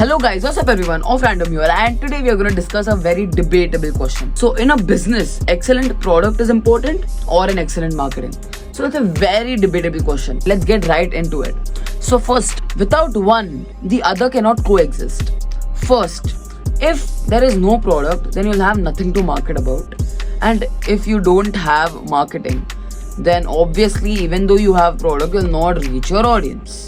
Hello guys, what's up everyone? Off Random here, and today we are going to discuss a very debatable question. So in a business, excellent product is important or an excellent marketing? So it's a very debatable question. Let's get right into it. So first, without one, the other cannot coexist. First, if there is no product, then you'll have nothing to market about. And if you don't have marketing, then obviously even though you have product, you'll not reach your audience.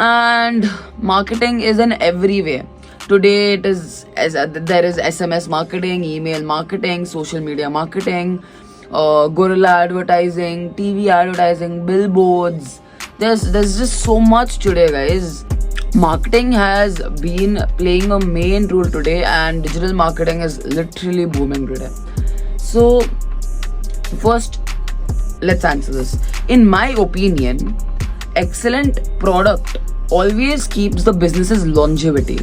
And marketing is in every way. Today it is there is SMS marketing, email marketing, social media marketing, guerrilla advertising, TV advertising, billboards. There's just so much today, guys. Marketing has been playing a main role today, and digital marketing is literally booming today. So first, let's answer this. In my opinion, excellent product always keeps the business's longevity,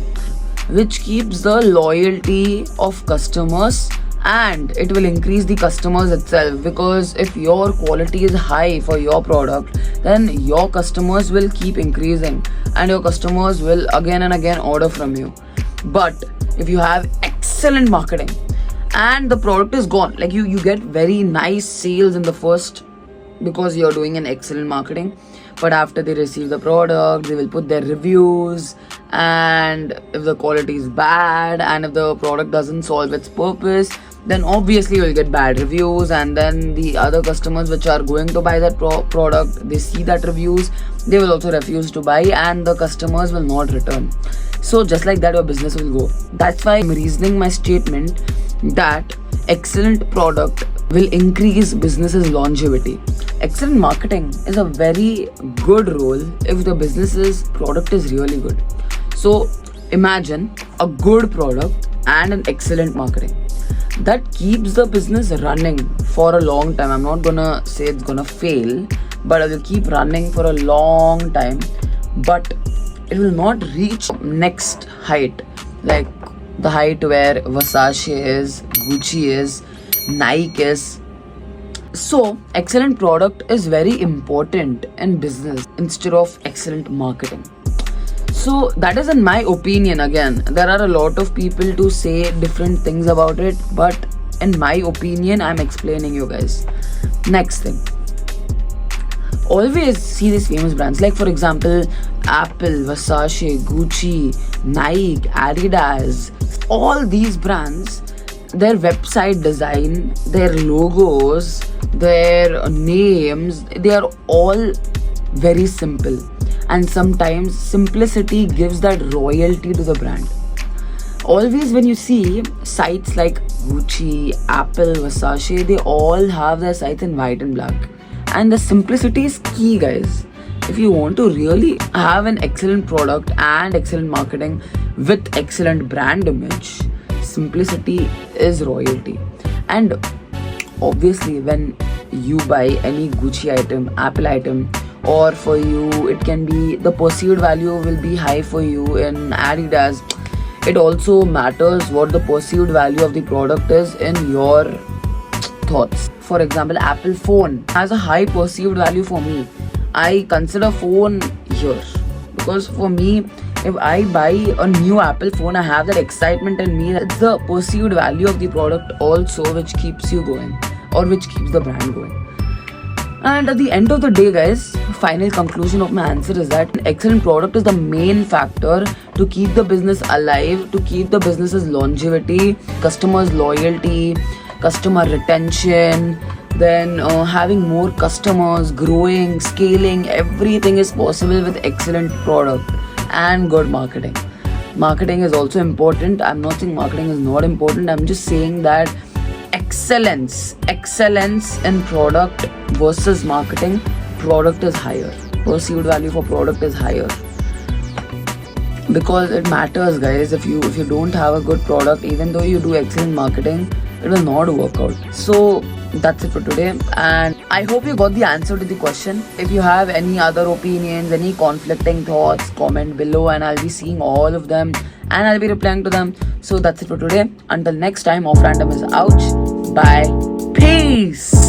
which keeps the loyalty of customers, and it will increase the customers itself, because if your quality is high for your product, then your customers will keep increasing and your customers will again and again order from you. But if you have excellent marketing and the product is gone, like you get very nice sales in the first because you're doing an excellent marketing, but after they receive the product, they will put their reviews, and if the quality is bad and if the product doesn't solve its purpose, then obviously you'll get bad reviews, and then the other customers which are going to buy that product, they see that reviews, they will also refuse to buy, and the customers will not return. So just like that, your business will go. That's why I'm reasoning my statement that excellent product will increase business's longevity. Excellent marketing is a very good role if the business's product is really good. So imagine a good product and an excellent marketing that keeps the business running for a long time. I'm not gonna say it's gonna fail, but it will keep running for a long time, but it will not reach next height, like the height where Versace is, Gucci is, Nike is. So excellent product is very important in business instead of excellent marketing. So that is in my opinion. Again, there are a lot of people to say different things about it, but in my opinion, I'm explaining you guys. Next thing, always see these famous brands, like for example Apple, Versace, Gucci, Nike, Adidas. All these brands, their website design, their logos, their names, they are all very simple, and sometimes simplicity gives that royalty to the brand. Always when you see sites like Gucci, Apple, Versace, they all have their sites in white and black, and the simplicity is key, guys. If you want to really have an excellent product and excellent marketing with excellent brand image, simplicity is royalty. And obviously when you buy any Gucci item, Apple item, or for you it can be the perceived value will be high for you in Adidas, it also matters what the perceived value of the product is in your thoughts. For example, Apple phone has a high perceived value for me. I consider phone here because for me, if I buy a new Apple phone, I have that excitement in me. It's the perceived value of the product also which keeps you going, or which keeps the brand going. And at the end of the day, guys, final conclusion of my answer is that an excellent product is the main factor to keep the business alive, to keep the business's longevity, customers' loyalty, customer retention, then having more customers, growing, scaling. Everything is possible with excellent product and good marketing. Marketing is also important. I'm not saying marketing is not important. I'm just saying that excellence in product versus marketing, product is higher. Perceived value for product is higher, because it matters, guys. If you don't have a good product, even though you do excellent marketing, it will not work out. So that's it for today, and I hope you got the answer to the question. If you have any other opinions, any conflicting thoughts, comment below, and I'll be seeing all of them and I'll be replying to them. So that's it for today. Until next time, Off Random is out. Bye. Peace.